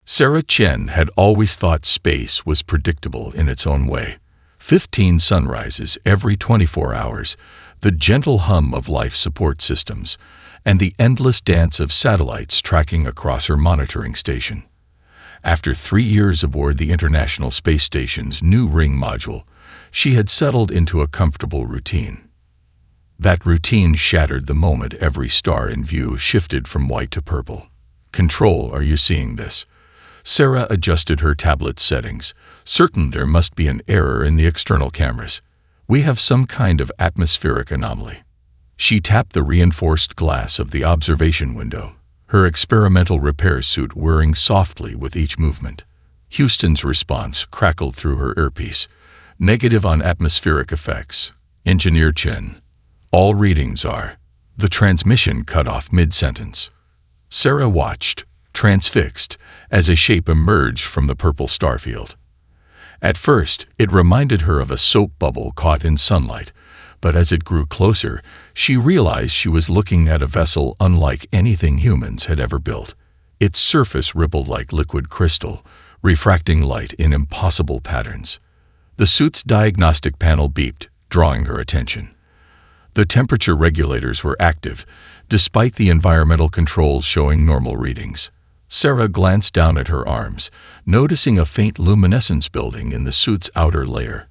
Sarah Chen had always thought space was predictable in its own way. 15 sunrises every 24 hours, the gentle hum of life support systems, and the endless dance of satellites tracking across her monitoring station. After 3 years aboard the International Space Station's new ring module, she had settled into a comfortable routine. That routine shattered the moment every star in view shifted from white to purple. "Control, are you seeing this?" Sarah adjusted her tablet's settings, certain there must be an error in the external cameras. "We have some kind of atmospheric anomaly." She tapped the reinforced glass of the observation window, her experimental repair suit whirring softly with each movement. Houston's response crackled through her earpiece. "Negative on atmospheric effects. Engineer Chen. All readings are." The transmission cut off mid-sentence. Sarah watched, transfixed, as a shape emerged from the purple starfield. At first, it reminded her of a soap bubble caught in sunlight, but as it grew closer, she realized she was looking at a vessel unlike anything humans had ever built. Its surface rippled like liquid crystal, refracting light in impossible patterns. The suit's diagnostic panel beeped, drawing her attention. The temperature regulators were active, despite the environmental controls showing normal readings. Sarah glanced down at her arms, noticing a faint luminescence building in the suit's outer layer,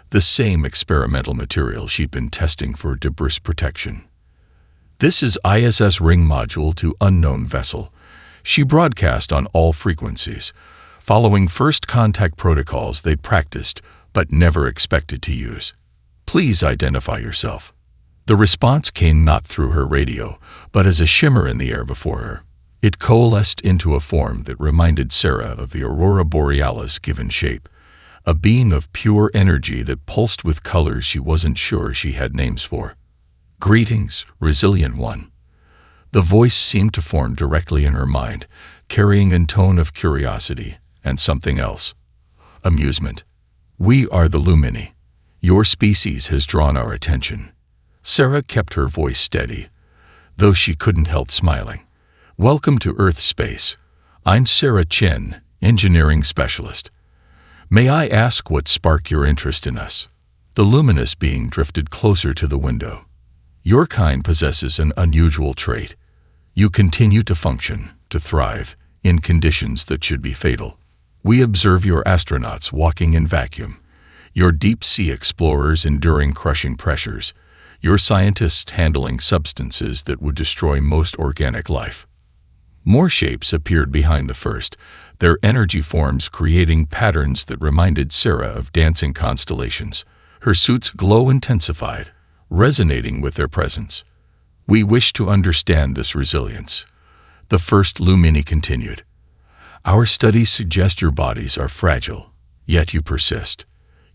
the same experimental material she'd been testing for debris protection. "This is ISS ring module to unknown vessel." She broadcast on all frequencies, following first contact protocols they'd practiced but never expected to use. "Please identify yourself." The response came not through her radio, but as a shimmer in the air before her. It coalesced into a form that reminded Sarah of the aurora borealis given shape, a beam of pure energy that pulsed with colors she wasn't sure she had names for. "Greetings, resilient one." The voice seemed to form directly in her mind, carrying a tone of curiosity and something else. Amusement. "We are the Lumini. Your species has drawn our attention." Sarah kept her voice steady, though she couldn't help smiling. "Welcome to Earth space. I'm Sarah Chen, engineering specialist. May I ask what sparked your interest in us?" The luminous being drifted closer to the window. "Your kind possesses an unusual trait. You continue to function, to thrive, in conditions that should be fatal. We observe your astronauts walking in vacuum, your deep-sea explorers enduring crushing pressures, your scientists handling substances that would destroy most organic life." More shapes appeared behind the first, their energy forms creating patterns that reminded Sarah of dancing constellations. Her suit's glow intensified, resonating with their presence. "We wish to understand this resilience." The first Lumini continued. "Our studies suggest your bodies are fragile, yet you persist.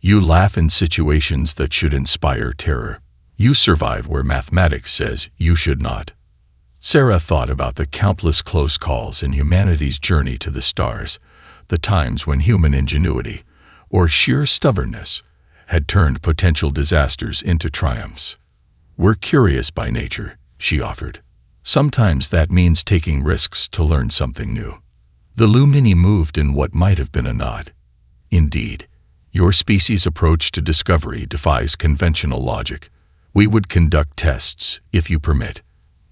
You laugh in situations that should inspire terror. You survive where mathematics says you should not." Sarah thought about the countless close calls in humanity's journey to the stars, the times when human ingenuity, or sheer stubbornness, had turned potential disasters into triumphs. "We're curious by nature," she offered. "Sometimes that means taking risks to learn something new." The Lumini moved in what might have been a nod. "Indeed, your species' approach to discovery defies conventional logic. We would conduct tests, if you permit.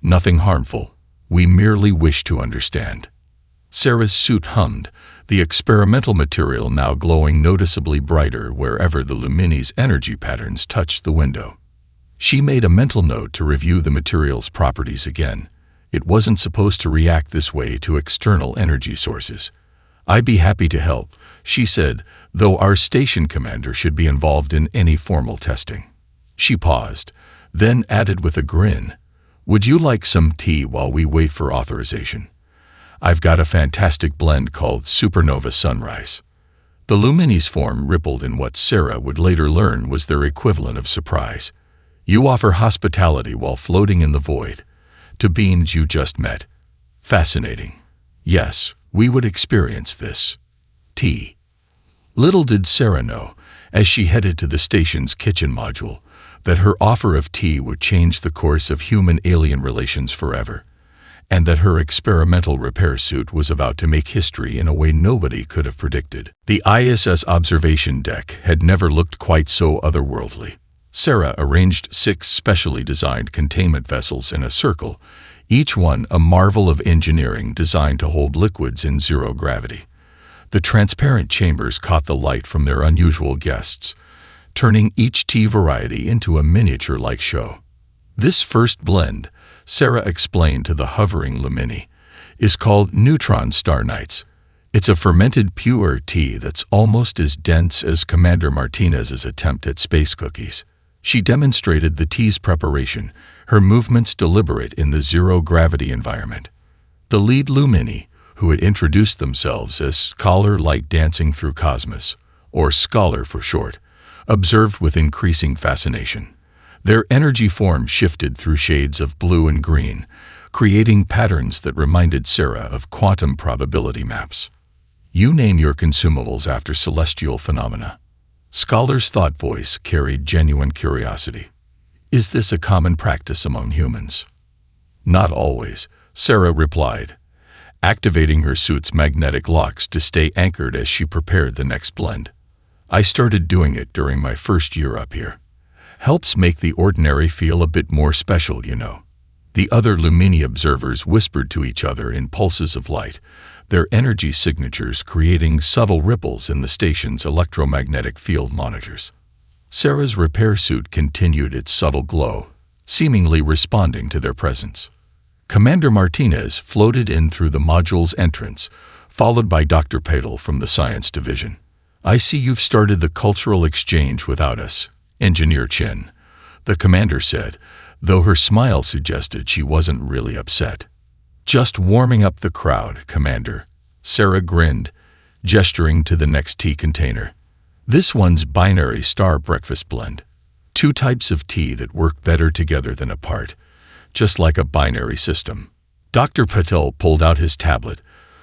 Nothing harmful. We merely wish to understand." Sarah's suit hummed, the experimental material now glowing noticeably brighter wherever the Lumini's energy patterns touched the window. She made a mental note to review the material's properties again. It wasn't supposed to react this way to external energy sources. "I'd be happy to help," she said, "though our station commander should be involved in any formal testing." She paused, then added with a grin, "Would you like some tea while we wait for authorization? I've got a fantastic blend called Supernova Sunrise." The Lumini's form rippled in what Sarah would later learn was their equivalent of surprise. "You offer hospitality while floating in the void, to beings you just met. Fascinating. Yes, we would experience this. Tea." Little did Sarah know, as she headed to the station's kitchen module, that her offer of tea would change the course of human-alien relations forever. and that her experimental repair suit was about to make history in a way nobody could have predicted. The ISS observation deck had never looked quite so otherworldly. Sarah arranged 6 specially designed containment vessels in a circle, each one a marvel of engineering designed to hold liquids in zero gravity. The transparent chambers caught the light from their unusual guests, turning each tea variety into a miniature-like show. This first blend, Sarah explained to the hovering Lumini, is called Neutron Star Nights. It's a fermented pure tea that's almost as dense as Commander Martinez's attempt at space cookies. She demonstrated the tea's preparation, her movements deliberate in the zero-gravity environment. The lead Lumini, who had introduced themselves as Scholar Light Dancing Through Cosmos, or Scholar for short, observed with increasing fascination. Their energy form shifted through shades of blue and green, creating patterns that reminded Sarah of quantum probability maps. You name your consumables after celestial phenomena. Scholar's thought voice carried genuine curiosity. Is this a common practice among humans? Not always, Sarah replied, activating her suit's magnetic locks to stay anchored as she prepared the next blend. I started doing it during my first year up here. Helps make the ordinary feel a bit more special, you know. The other Lumini observers whispered to each other in pulses of light, their energy signatures creating subtle ripples in the station's electromagnetic field monitors. Sarah's repair suit continued its subtle glow, seemingly responding to their presence. Commander Martinez floated in through the module's entrance, followed by Dr. Padel from the Science Division. I see you've started the cultural exchange without us, Engineer Chin, the commander said, though her smile suggested she wasn't really upset. Just warming up the crowd, Commander, Sarah grinned, gesturing to the next tea container. This one's binary star breakfast blend. 2 types of tea that work better together than apart, just like a binary system. Dr. Patel pulled out his tablet,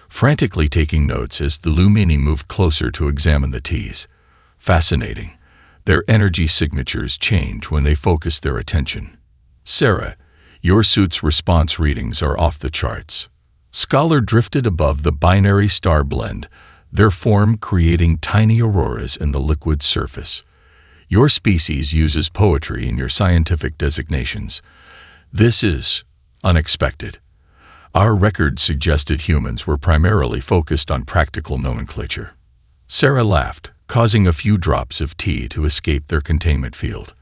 frantically taking notes as the Lumini moved closer to examine the teas. Fascinating. Their energy signatures change when they focus their attention. Sarah, your suit's response readings are off the charts. Scholar drifted above the binary star blend, their form creating tiny auroras in the liquid surface. Your species uses poetry in your scientific designations. This is unexpected. Our records suggested humans were primarily focused on practical nomenclature. Sarah laughed, causing a few drops of tea to escape their containment field.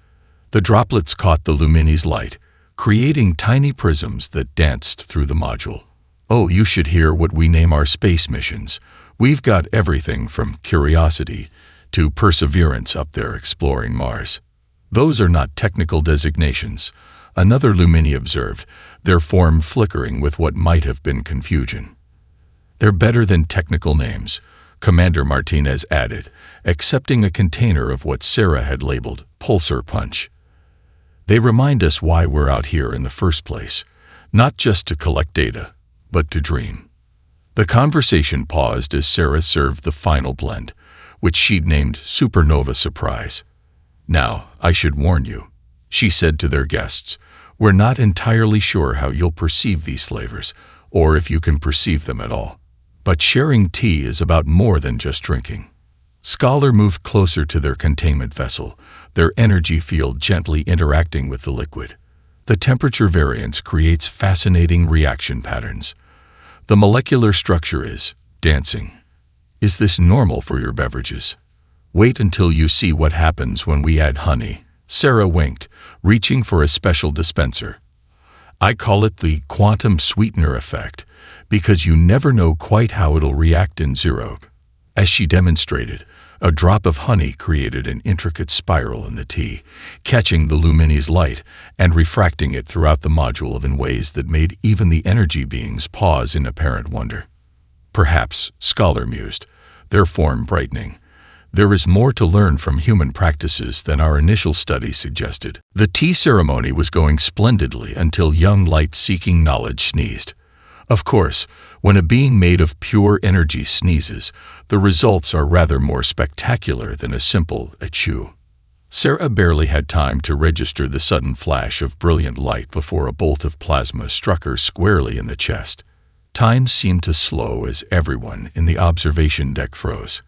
The droplets caught the Lumini's light, creating tiny prisms that danced through the module. Oh, you should hear what we name our space missions. We've got everything from Curiosity to Perseverance up there exploring Mars. Those are not technical designations, another Lumini observed, their form flickering with what might have been confusion. They're better than technical names, Commander Martinez added, accepting a container of what Sarah had labeled Pulsar Punch. They remind us why we're out here in the first place, not just to collect data, but to dream. The conversation paused as Sarah served the final blend, which she'd named Supernova Surprise. Now, I should warn you, she said to their guests, we're not entirely sure how you'll perceive these flavors, or if you can perceive them at all. But sharing tea is about more than just drinking. Scholar moved closer to their containment vessel, their energy field gently interacting with the liquid. The temperature variance creates fascinating reaction patterns. The molecular structure is dancing. Is this normal for your beverages? Wait until you see what happens when we add honey. Sarah winked, reaching for a special dispenser. I call it the quantum sweetener effect, because you never know quite how it'll react in zero. As she demonstrated, a drop of honey created an intricate spiral in the tea, catching the Lumini's light and refracting it throughout the module in ways that made even the energy beings pause in apparent wonder. Perhaps, Scholar mused, their form brightening. There is more to learn from human practices than our initial study suggested. The tea ceremony was going splendidly until young light-seeking knowledge sneezed. Of course, when a being made of pure energy sneezes, the results are rather more spectacular than a simple achoo. Sarah barely had time to register the sudden flash of brilliant light before a bolt of plasma struck her squarely in the chest. Time seemed to slow as everyone in the observation deck froze.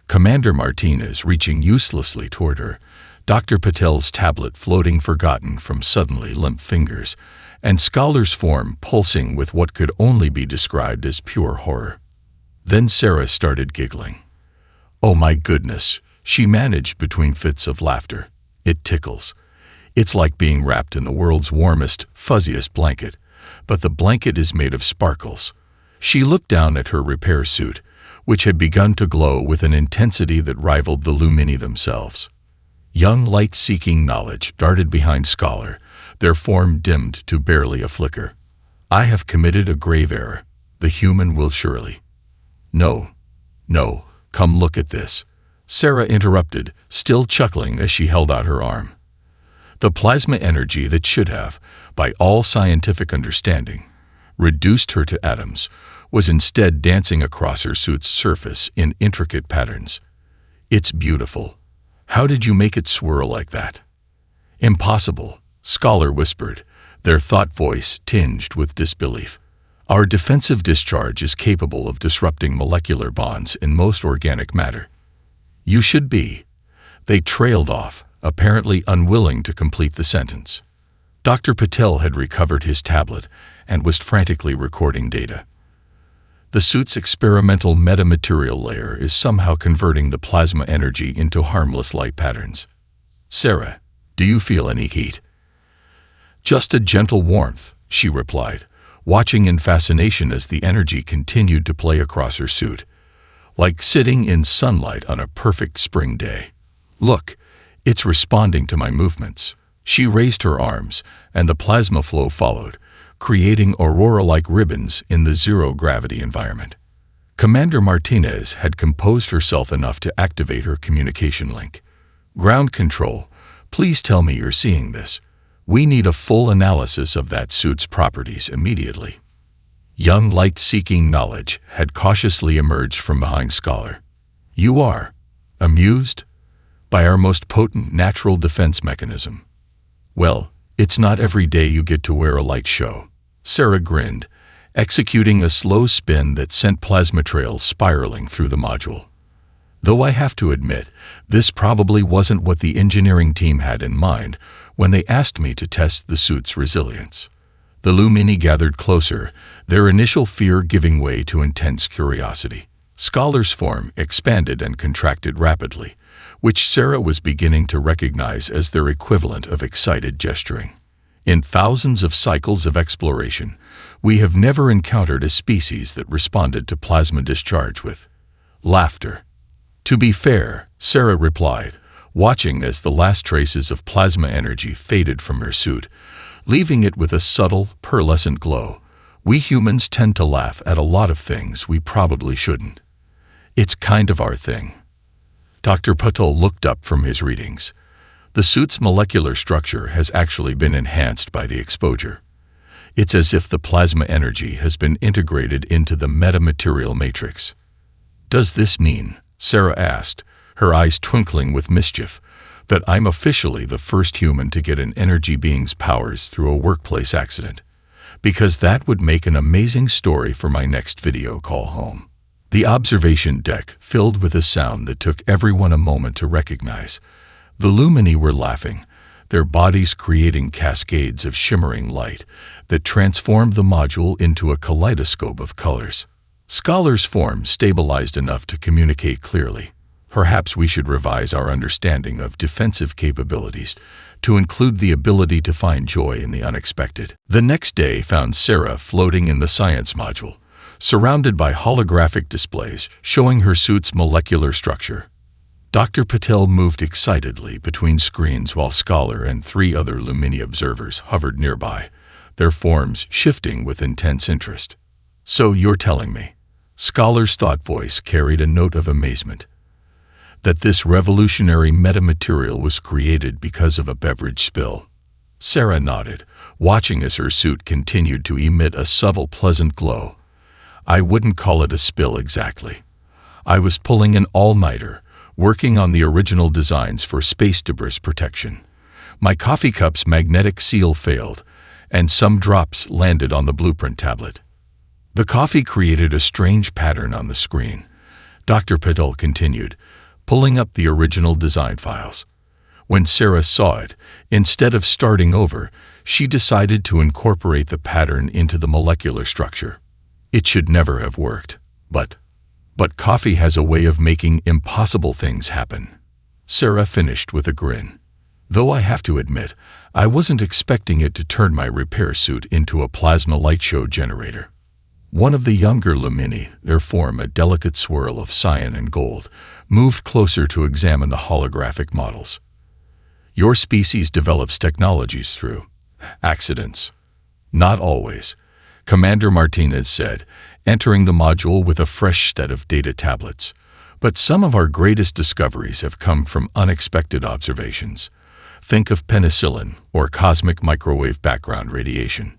Commander Martinez reaching uselessly toward her, Dr. Patel's tablet floating forgotten from suddenly limp fingers, and Scholar's form pulsing with what could only be described as pure horror. Then Sarah started giggling. "Oh my goodness," she managed between fits of laughter. "It tickles. It's like being wrapped in the world's warmest, fuzziest blanket, but the blanket is made of sparkles." She looked down at her repair suit, which had begun to glow with an intensity that rivaled the Lumini themselves. Young light-seeking knowledge darted behind Scholar, their form dimmed to barely a flicker. "I have committed a grave error. The human will surely—" No, come look at this," Sarah interrupted, still chuckling as she held out her arm. The plasma energy that should have, by all scientific understanding, reduced her to atoms, was instead dancing across her suit's surface in intricate patterns. "It's beautiful. How did you make it swirl like that?" "Impossible," Scholar whispered, their thought voice tinged with disbelief. "Our defensive discharge is capable of disrupting molecular bonds in most organic matter." "You should be." They trailed off, apparently unwilling to complete the sentence. Dr. Patel had recovered his tablet and was frantically recording data. "The suit's experimental metamaterial layer is somehow converting the plasma energy into harmless light patterns." "Sarah, do you feel any heat?" "Just a gentle warmth," she replied, watching in fascination as the energy continued to play across her suit, like sitting in sunlight on a perfect spring day. "Look, it's responding to my movements." She raised her arms, and the plasma flow followed, creating aurora-like ribbons in the zero-gravity environment. Commander Martinez had composed herself enough to activate her communication link. "Ground control, please tell me you're seeing this. We need a full analysis of that suit's properties immediately." Young light-seeking knowledge had cautiously emerged from behind Scholar. "You are amused by our most potent natural defense mechanism. Well, it's not every day you get to wear a light show." Sarah grinned, executing a slow spin that sent plasma trails spiraling through the module. "Though I have to admit, this probably wasn't what the engineering team had in mind when they asked me to test the suit's resilience." The Lumini gathered closer, their initial fear giving way to intense curiosity. Scholar's form expanded and contracted rapidly, which Sarah was beginning to recognize as their equivalent of excited gesturing. "In thousands of cycles of exploration, we have never encountered a species that responded to plasma discharge with laughter." "To be fair," Sarah replied, watching as the last traces of plasma energy faded from her suit, leaving it with a subtle, pearlescent glow, "we humans tend to laugh at a lot of things we probably shouldn't. It's kind of our thing." Dr. Patel looked up from his readings. The suit's molecular structure has actually been enhanced by the exposure. It's as if the plasma energy has been integrated into the metamaterial matrix. "Does this mean," Sarah asked, her eyes twinkling with mischief, "that I'm officially the first human to get an energy being's powers through a workplace accident? Because that would make an amazing story for my next video call home." The observation deck filled with a sound that took everyone a moment to recognize. The Lumini were laughing, their bodies creating cascades of shimmering light that transformed the module into a kaleidoscope of colors. Scholar's form stabilized enough to communicate clearly. "Perhaps we should revise our understanding of defensive capabilities to include the ability to find joy in the unexpected." The next day found Sarah floating in the science module, surrounded by holographic displays showing her suit's molecular structure. Dr. Patel moved excitedly between screens while Scholar and 3 other Lumini observers hovered nearby, their forms shifting with intense interest. "So you're telling me," Scholar's thought voice carried a note of amazement, "that this revolutionary metamaterial was created because of a beverage spill?" Sarah nodded, watching as her suit continued to emit a subtle, pleasant glow. "I wouldn't call it a spill exactly. I was pulling an all-nighter, working on the original designs for space debris protection. My coffee cup's magnetic seal failed, and some drops landed on the blueprint tablet. The coffee created a strange pattern on the screen. Dr. Patel continued, pulling up the original design files. When Sarah saw it, instead of starting over, she decided to incorporate the pattern into the molecular structure. It should never have worked, but coffee has a way of making impossible things happen. Sarah finished with a grin. Though I have to admit, I wasn't expecting it to turn my repair suit into a plasma light show generator. One of the younger Lumini, their form a delicate swirl of cyan and gold, moved closer to examine the holographic models. Your species develops technologies through accidents. Not always, Commander Martinez said, entering the module with a fresh set of data tablets. But some of our greatest discoveries have come from unexpected observations. Think of penicillin or cosmic microwave background radiation.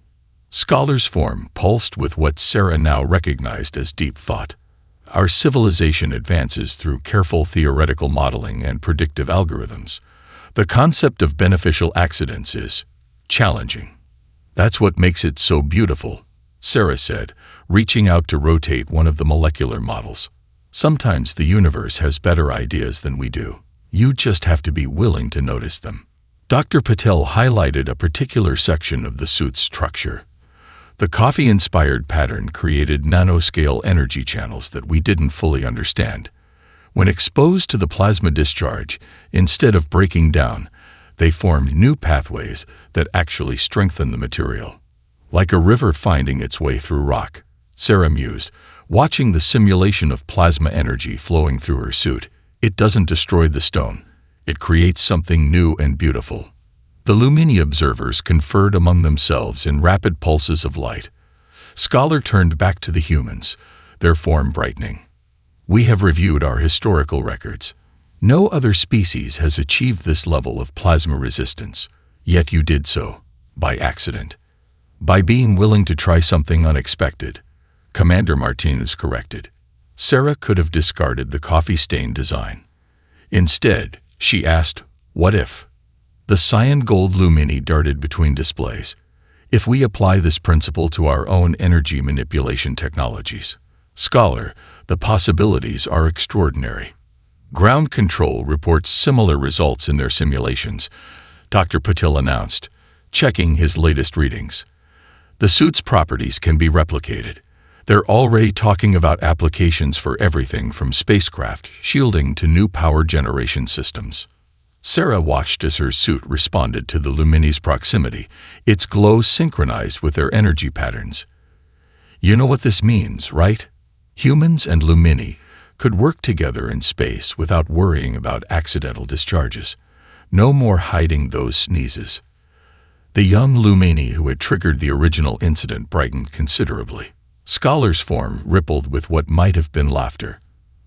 Scholars' form pulsed with what Sarah now recognized as deep thought. Our civilization advances through careful theoretical modeling and predictive algorithms. The concept of beneficial accidents is challenging. That's what makes it so beautiful, Sarah said, reaching out to rotate one of the molecular models. Sometimes the universe has better ideas than we do. You just have to be willing to notice them. Dr. Patel highlighted a particular section of the suit's structure. The coffee-inspired pattern created nanoscale energy channels that we didn't fully understand. When exposed to the plasma discharge, instead of breaking down, they formed new pathways that actually strengthened the material. Like a river finding its way through rock, Sarah mused, watching the simulation of plasma energy flowing through her suit. It doesn't destroy the stone. It creates something new and beautiful. The Lumini observers conferred among themselves in rapid pulses of light. Scholar turned back to the humans, their form brightening. We have reviewed our historical records. No other species has achieved this level of plasma resistance, yet you did so, by accident. By being willing to try something unexpected, Commander Martinez corrected. Sarah could have discarded the coffee-stained design. Instead, she asked, what if? The cyan gold Lumini darted between displays. If we apply this principle to our own energy manipulation technologies, Scholar, the possibilities are extraordinary. Ground Control reports similar results in their simulations, Dr. Patel announced, checking his latest readings. The suit's properties can be replicated. They're already talking about applications for everything from spacecraft shielding to new power generation systems. Sarah watched as her suit responded to the Lumini's proximity, its glow synchronized with their energy patterns. You know what this means, right? Humans and Lumini could work together in space without worrying about accidental discharges. No more hiding those sneezes. The young Lumini who had triggered the original incident brightened considerably. Scholar's form rippled with what might have been laughter.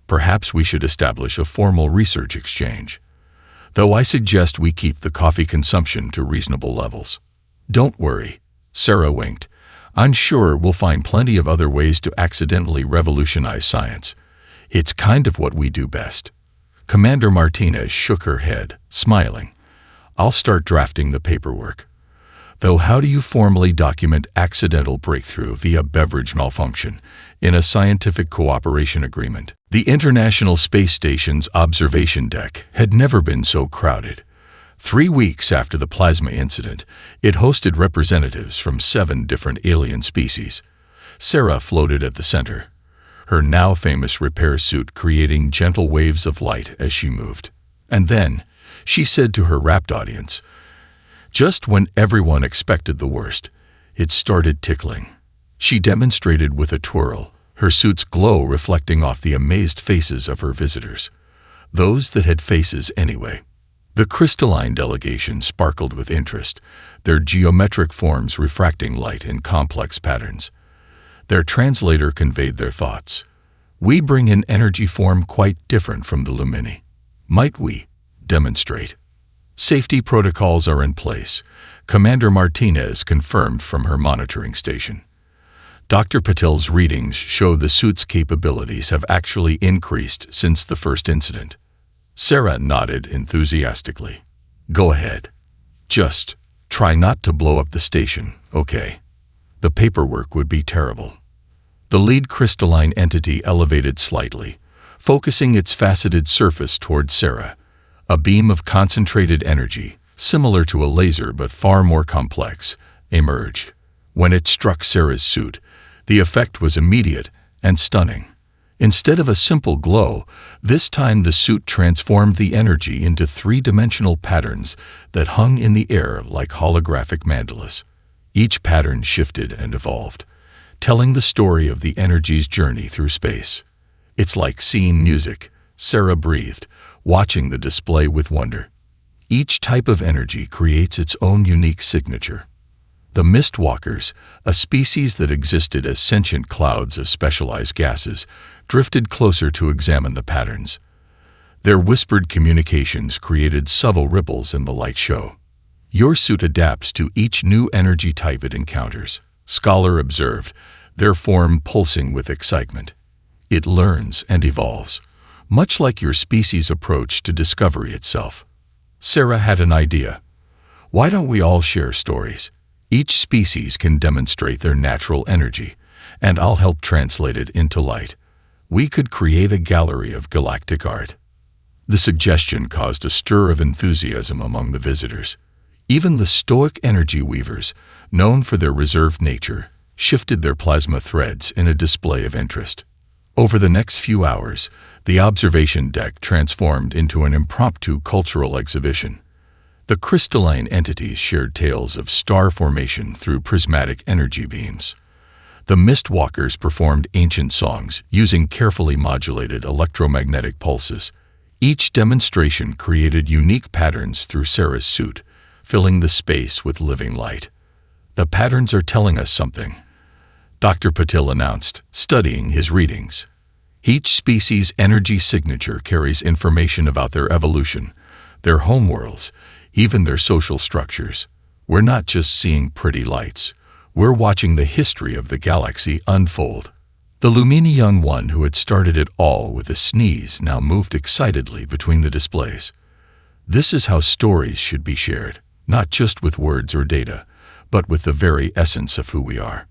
Perhaps we should establish a formal research exchange. Though I suggest we keep the coffee consumption to reasonable levels. Don't worry, Sarah winked. I'm sure we'll find plenty of other ways to accidentally revolutionize science. It's kind of what we do best. Commander Martinez shook her head, smiling. I'll start drafting the paperwork. Though how do you formally document accidental breakthrough via beverage malfunction in a scientific cooperation agreement? The International Space Station's observation deck had never been so crowded. 3 weeks after the plasma incident, it hosted representatives from 7 different alien species. Sarah floated at the center, her now famous repair suit creating gentle waves of light as she moved. And then, she said to her rapt audience, just when everyone expected the worst, it started tickling. She demonstrated with a twirl, her suit's glow reflecting off the amazed faces of her visitors. Those that had faces anyway. The crystalline delegation sparkled with interest, their geometric forms refracting light in complex patterns. Their translator conveyed their thoughts. We bring an energy form quite different from the Lumini. Might we demonstrate? Safety protocols are in place, Commander Martinez confirmed from her monitoring station. Dr. Patel's readings show the suit's capabilities have actually increased since the first incident. Sarah nodded enthusiastically. Go ahead. Just try not to blow up the station, okay? The paperwork would be terrible. The lead crystalline entity elevated slightly, focusing its faceted surface toward Sarah. A beam of concentrated energy, similar to a laser but far more complex, emerged. When it struck Sarah's suit, the effect was immediate and stunning. Instead of a simple glow, this time the suit transformed the energy into three-dimensional patterns that hung in the air like holographic mandalas. Each pattern shifted and evolved, telling the story of the energy's journey through space. It's like seeing music, Sarah breathed, watching the display with wonder. Each type of energy creates its own unique signature. The Mistwalkers, a species that existed as sentient clouds of specialized gases, drifted closer to examine the patterns. Their whispered communications created subtle ripples in the light show. Your suit adapts to each new energy type it encounters, Scholar observed, their form pulsing with excitement. It learns and evolves, much like your species' approach to discovery itself. Sarah had an idea. Why don't we all share stories? Each species can demonstrate their natural energy, and I'll help translate it into light. We could create a gallery of galactic art. The suggestion caused a stir of enthusiasm among the visitors. Even the stoic energy weavers, known for their reserved nature, shifted their plasma threads in a display of interest. Over the next few hours, the observation deck transformed into an impromptu cultural exhibition. The crystalline entities shared tales of star formation through prismatic energy beams. The Mistwalkers performed ancient songs using carefully modulated electromagnetic pulses. Each demonstration created unique patterns through Sarah's suit, filling the space with living light. The patterns are telling us something, Dr. Patil announced, studying his readings. Each species' energy signature carries information about their evolution, their homeworlds, even their social structures. We're not just seeing pretty lights. We're watching the history of the galaxy unfold. The Lumini young one who had started it all with a sneeze now moved excitedly between the displays. This is how stories should be shared, not just with words or data, but with the very essence of who we are.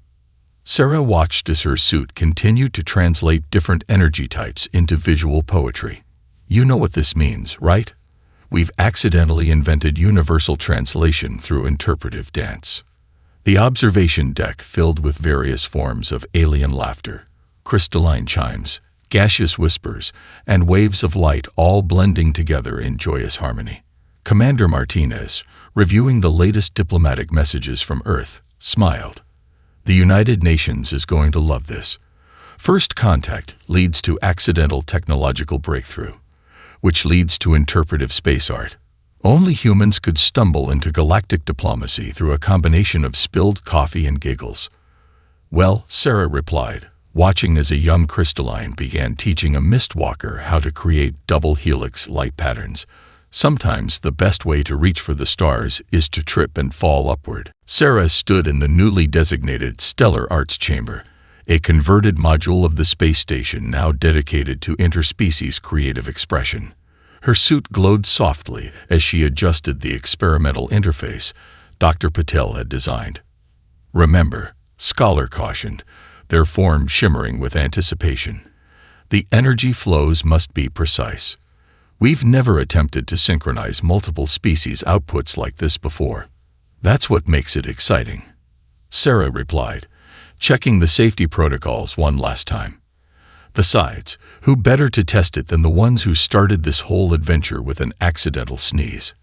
Sarah watched as her suit continued to translate different energy types into visual poetry. You know what this means, right? We've accidentally invented universal translation through interpretive dance. The observation deck filled with various forms of alien laughter, crystalline chimes, gaseous whispers, and waves of light all blending together in joyous harmony. Commander Martinez, reviewing the latest diplomatic messages from Earth, smiled. The United Nations is going to love this. First contact leads to accidental technological breakthrough, which leads to interpretive space art. Only humans could stumble into galactic diplomacy through a combination of spilled coffee and giggles. Well, Sarah replied, watching as a young crystalline began teaching a Mistwalker how to create double helix light patterns. Sometimes the best way to reach for the stars is to trip and fall upward. Sarah stood in the newly designated Stellar Arts Chamber, a converted module of the space station now dedicated to interspecies creative expression. Her suit glowed softly as she adjusted the experimental interface Dr. Patel had designed. Remember, Scholar cautioned, their form shimmering with anticipation. The energy flows must be precise. We've never attempted to synchronize multiple species outputs like this before. That's what makes it exciting. Sarah replied, checking the safety protocols one last time. Besides, who better to test it than the ones who started this whole adventure with an accidental sneeze?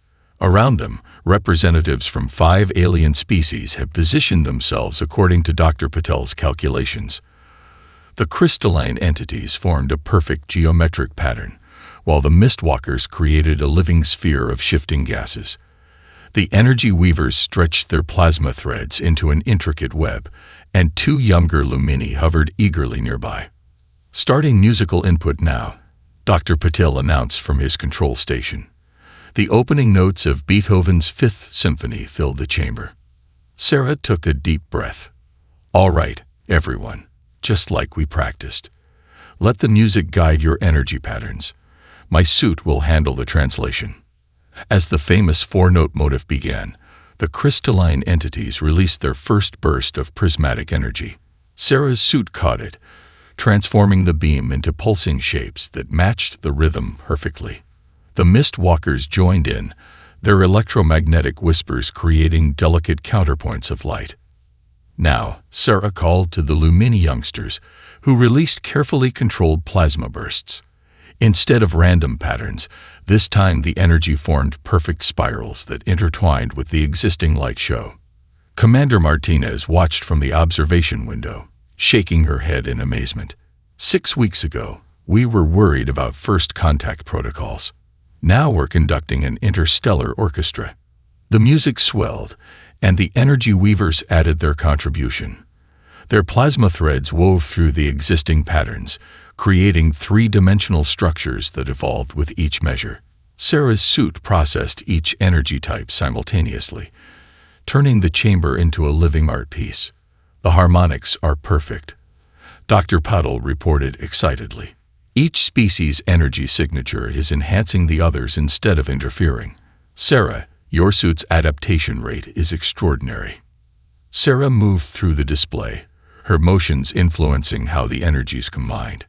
Around them, representatives from 5 alien species have positioned themselves according to Dr. Patel's calculations. The crystalline entities formed a perfect geometric pattern, while the Mistwalkers created a living sphere of shifting gases. The energy weavers stretched their plasma threads into an intricate web, and 2 younger Lumini hovered eagerly nearby. Starting musical input now, Dr. Patil announced from his control station. The opening notes of Beethoven's Fifth Symphony filled the chamber. Sarah took a deep breath. All right, everyone, just like we practiced. Let the music guide your energy patterns. My suit will handle the translation." As the famous four-note motif began, the crystalline entities released their first burst of prismatic energy. Sarah's suit caught it, transforming the beam into pulsing shapes that matched the rhythm perfectly. The mist walkers joined in, their electromagnetic whispers creating delicate counterpoints of light. Now, Sarah called to the Lumini youngsters, who released carefully controlled plasma bursts. Instead of random patterns, this time the energy formed perfect spirals that intertwined with the existing light show. Commander Martinez watched from the observation window, shaking her head in amazement. 6 weeks ago, we were worried about first contact protocols. Now we're conducting an interstellar orchestra. The music swelled, and the energy weavers added their contribution. Their plasma threads wove through the existing patterns, creating three-dimensional structures that evolved with each measure. Sarah's suit processed each energy type simultaneously, turning the chamber into a living art piece. "The harmonics are perfect," Dr. Puddle reported excitedly. "Each species' energy signature is enhancing the others instead of interfering. Sarah, your suit's adaptation rate is extraordinary." Sarah moved through the display, her motions influencing how the energies combined.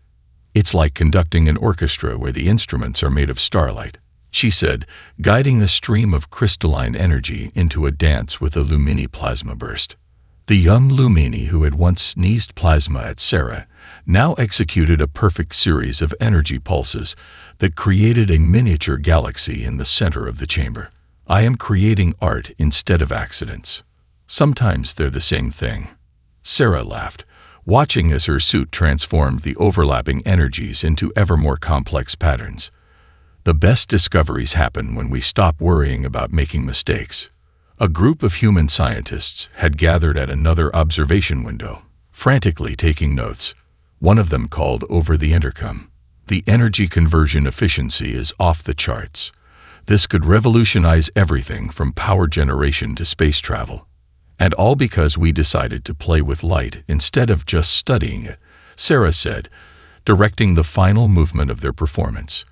"It's like conducting an orchestra where the instruments are made of starlight," she said, guiding a stream of crystalline energy into a dance with a Lumini plasma burst. The young Lumini who had once sneezed plasma at Sarah now executed a perfect series of energy pulses that created a miniature galaxy in the center of the chamber. "I am creating art instead of accidents. Sometimes they're the same thing." Sarah laughed, watching as her suit transformed the overlapping energies into ever more complex patterns. "The best discoveries happen when we stop worrying about making mistakes." A group of human scientists had gathered at another observation window, frantically taking notes. One of them called over the intercom. "The energy conversion efficiency is off the charts. This could revolutionize everything from power generation to space travel. And all because we decided to play with light instead of just studying it," Sarah said, directing the final movement of their performance.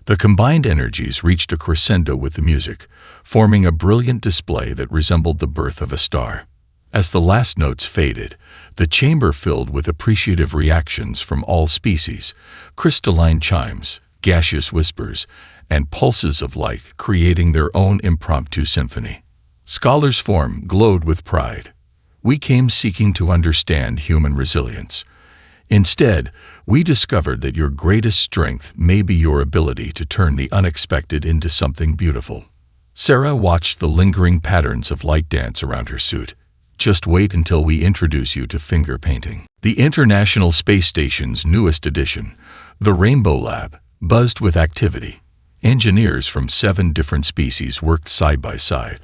The combined energies reached a crescendo with the music, forming a brilliant display that resembled the birth of a star. As the last notes faded, the chamber filled with appreciative reactions from all species, crystalline chimes, gaseous whispers, and pulses of light creating their own impromptu symphony. Scholars' Forum glowed with pride. "We came seeking to understand human resilience. Instead, we discovered that your greatest strength may be your ability to turn the unexpected into something beautiful." Sarah watched the lingering patterns of light dance around her suit. "Just wait until we introduce you to finger painting." The International Space Station's newest addition, the Rainbow Lab, buzzed with activity. Engineers from 7 different species worked side by side,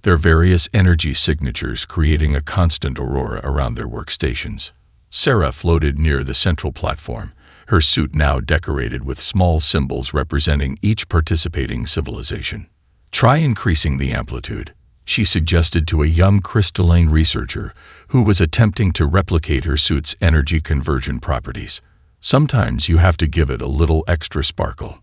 their various energy signatures creating a constant aurora around their workstations. Sarah floated near the central platform, her suit now decorated with small symbols representing each participating civilization. "Try increasing the amplitude," she suggested to a young crystalline researcher who was attempting to replicate her suit's energy conversion properties. "Sometimes you have to give it a little extra sparkle."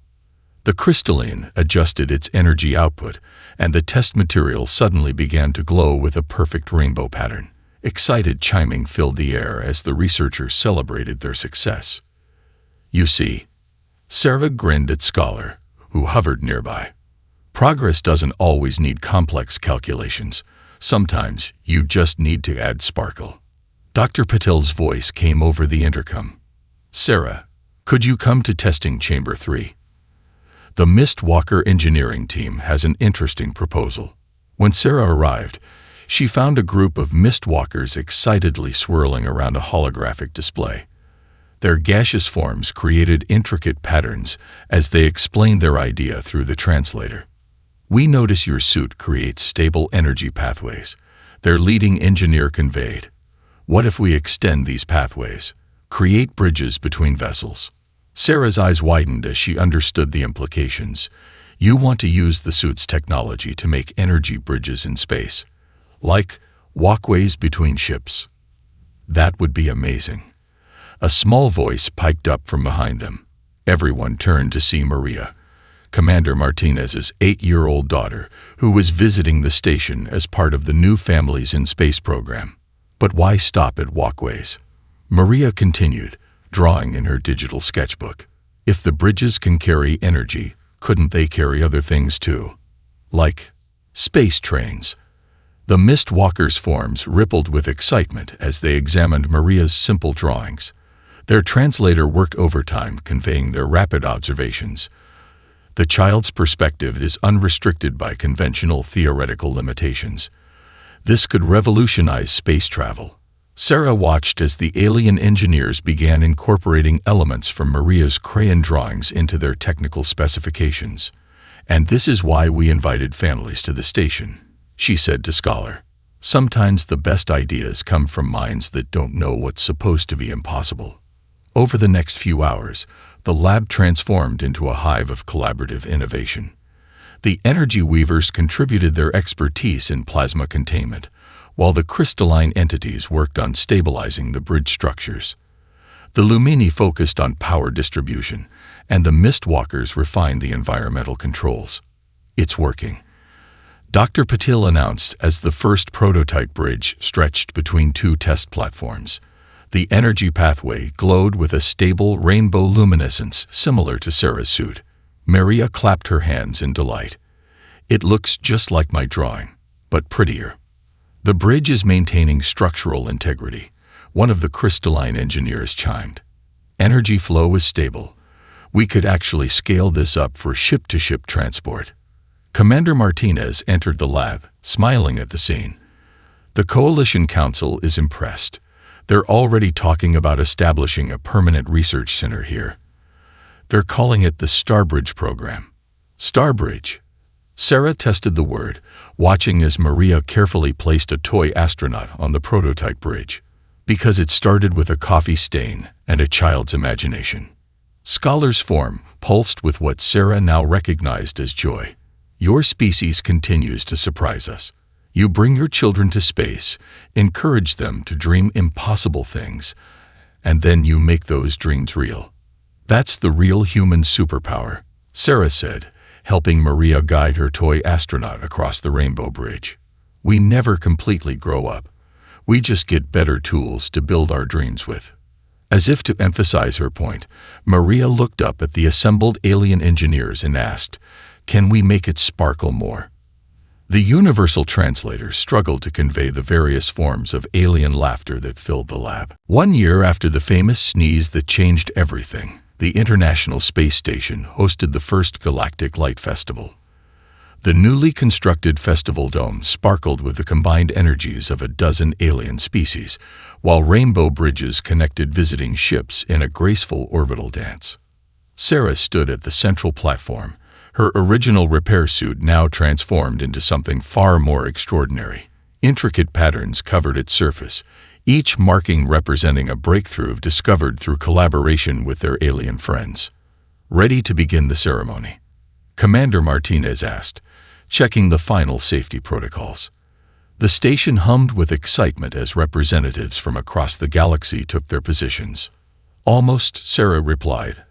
The crystalline adjusted its energy output, and the test material suddenly began to glow with a perfect rainbow pattern. Excited chiming filled the air as the researchers celebrated their success. "You see," Sarah grinned at Scholar, who hovered nearby. "Progress doesn't always need complex calculations. Sometimes you just need to add sparkle." Dr. Patel's voice came over the intercom. "Sarah, could you come to testing chamber 3? The Mistwalker engineering team has an interesting proposal." When Sarah arrived, she found a group of Mistwalkers excitedly swirling around a holographic display. Their gaseous forms created intricate patterns as they explained their idea through the translator. "We notice your suit creates stable energy pathways," their leading engineer conveyed. "What if we extend these pathways, create bridges between vessels?" Sarah's eyes widened as she understood the implications. "You want to use the suit's technology to make energy bridges in space, like walkways between ships." "That would be amazing." A small voice piped up from behind them. Everyone turned to see Maria, Commander Martinez's 8-year-old daughter, who was visiting the station as part of the new Families in Space program. But why stop at walkways? Maria continued, drawing in her digital sketchbook. If the bridges can carry energy, couldn't they carry other things too? Like space trains. The Mistwalkers' forms rippled with excitement as they examined Maria's simple drawings. Their translator worked overtime conveying their rapid observations. The child's perspective is unrestricted by conventional theoretical limitations. This could revolutionize space travel. Sarah watched as the alien engineers began incorporating elements from Maria's crayon drawings into their technical specifications. "And this is why we invited families to the station," she said to Scholar. "Sometimes the best ideas come from minds that don't know what's supposed to be impossible." Over the next few hours, the lab transformed into a hive of collaborative innovation. The energy weavers contributed their expertise in plasma containment, while the crystalline entities worked on stabilizing the bridge structures. The Lumini focused on power distribution, and the Mistwalkers refined the environmental controls. "It's working," Dr. Patil announced as the first prototype bridge stretched between two test platforms. The energy pathway glowed with a stable rainbow luminescence similar to Sarah's suit. Maria clapped her hands in delight. "It looks just like my drawing, but prettier." "The bridge is maintaining structural integrity," one of the crystalline engineers chimed. "Energy flow is stable. We could actually scale this up for ship-to-ship transport." Commander Martinez entered the lab, smiling at the scene. "The Coalition Council is impressed. They're already talking about establishing a permanent research center here. They're calling it the Starbridge program." Starbridge. Sarah tested the word, watching as Maria carefully placed a toy astronaut on the prototype bridge. "Because it started with a coffee stain and a child's imagination." Scholar's form pulsed with what Sarah now recognized as joy. "Your species continues to surprise us. You bring your children to space, encourage them to dream impossible things, and then you make those dreams real. That's the real human superpower," Sarah said, helping Maria guide her toy astronaut across the Rainbow Bridge. "We never completely grow up. We just get better tools to build our dreams with." As if to emphasize her point, Maria looked up at the assembled alien engineers and asked, "Can we make it sparkle more?" The universal translator struggled to convey the various forms of alien laughter that filled the lab. 1 year after the famous sneeze that changed everything, the International Space Station hosted the first Galactic Light Festival. The newly constructed festival dome sparkled with the combined energies of a dozen alien species, while rainbow bridges connected visiting ships in a graceful orbital dance. Sarah stood at the central platform, her original repair suit now transformed into something far more extraordinary. Intricate patterns covered its surface, each marking representing a breakthrough discovered through collaboration with their alien friends. "Ready to begin the ceremony?" Commander Martinez asked, checking the final safety protocols. The station hummed with excitement as representatives from across the galaxy took their positions. "Almost," Sarah replied,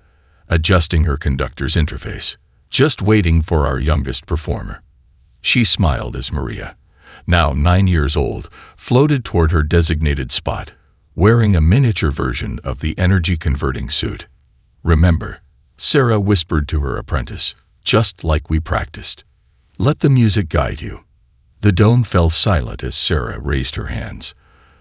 adjusting her conductor's interface. "Just waiting for our youngest performer." She smiled as Maria, now 9 years old, floated toward her designated spot, wearing a miniature version of the energy-converting suit. "Remember," Sarah whispered to her apprentice, "just like we practiced. Let the music guide you." The dome fell silent as Sarah raised her hands.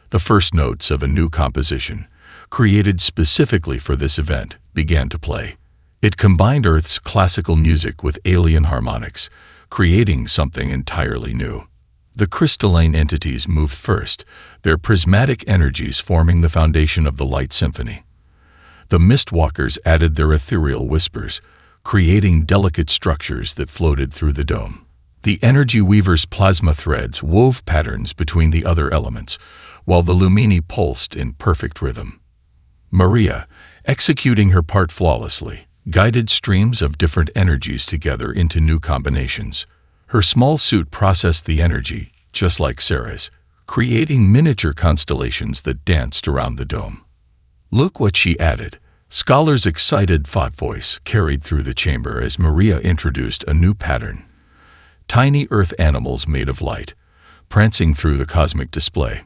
The first notes of a new composition, created specifically for this event, began to play. It combined Earth's classical music with alien harmonics, creating something entirely new. The crystalline entities moved first, their prismatic energies forming the foundation of the light symphony. The Mistwalkers added their ethereal whispers, creating delicate structures that floated through the dome. The energy weaver's plasma threads wove patterns between the other elements, while the Lumini pulsed in perfect rhythm. Maria, executing her part flawlessly, guided streams of different energies together into new combinations. Her small suit processed the energy, just like Sarah's, creating miniature constellations that danced around the dome. "Look what she added," Scholars' excited thought voice carried through the chamber as Maria introduced a new pattern. Tiny Earth animals made of light, prancing through the cosmic display.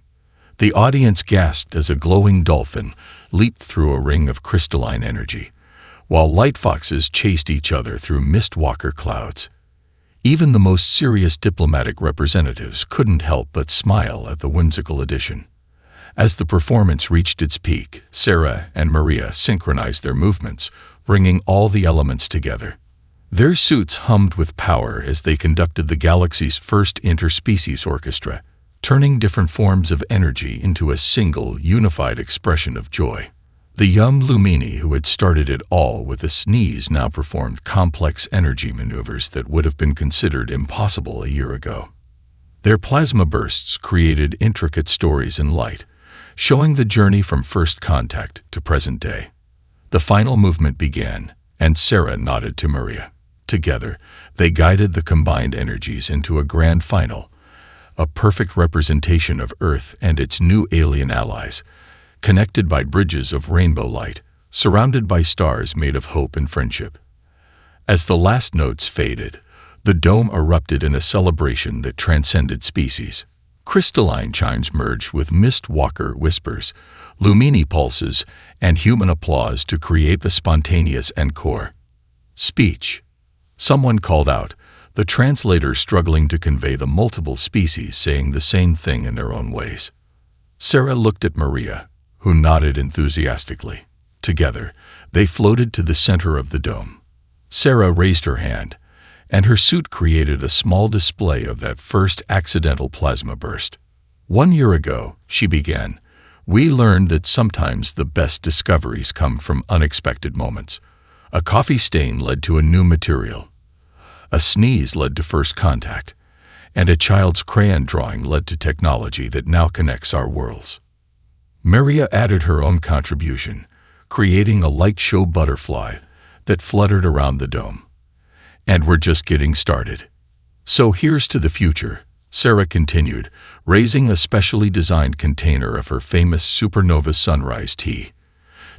The audience gasped as a glowing dolphin leaped through a ring of crystalline energy, while light foxes chased each other through mist-walker clouds. Even the most serious diplomatic representatives couldn't help but smile at the whimsical addition. As the performance reached its peak, Sarah and Maria synchronized their movements, bringing all the elements together. Their suits hummed with power as they conducted the galaxy's first interspecies orchestra, turning different forms of energy into a single, unified expression of joy. The young Lumini who had started it all with a sneeze now performed complex energy maneuvers that would have been considered impossible a year ago. Their plasma bursts created intricate stories in light, showing the journey from first contact to present day. The final movement began, and Sarah nodded to Maria. Together, they guided the combined energies into a grand final, a perfect representation of Earth and its new alien allies, connected by bridges of rainbow light, surrounded by stars made of hope and friendship. As the last notes faded, the dome erupted in a celebration that transcended species. Crystalline chimes merged with mist-walker whispers, Lumini pulses, and human applause to create a spontaneous encore. Speech. Someone called out, the translator struggling to convey the multiple species saying the same thing in their own ways. Sarah looked at Maria, who nodded enthusiastically. Together, they floated to the center of the dome. Sarah raised her hand, and her suit created a small display of that first accidental plasma burst. 1 year ago, she began, we learned that sometimes the best discoveries come from unexpected moments. A coffee stain led to a new material. A sneeze led to first contact, and a child's crayon drawing led to technology that now connects our worlds. Maria added her own contribution, creating a light show butterfly that fluttered around the dome. And we're just getting started. So here's to the future, Sarah continued, raising a specially designed container of her famous supernova sunrise tea.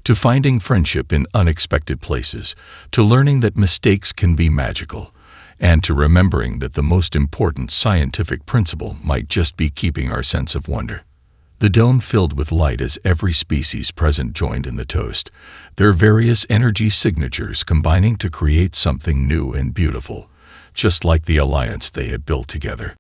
To finding friendship in unexpected places, to learning that mistakes can be magical, and to remembering that the most important scientific principle might just be keeping our sense of wonder. The dome filled with light as every species present joined in the toast, their various energy signatures combining to create something new and beautiful, just like the alliance they had built together.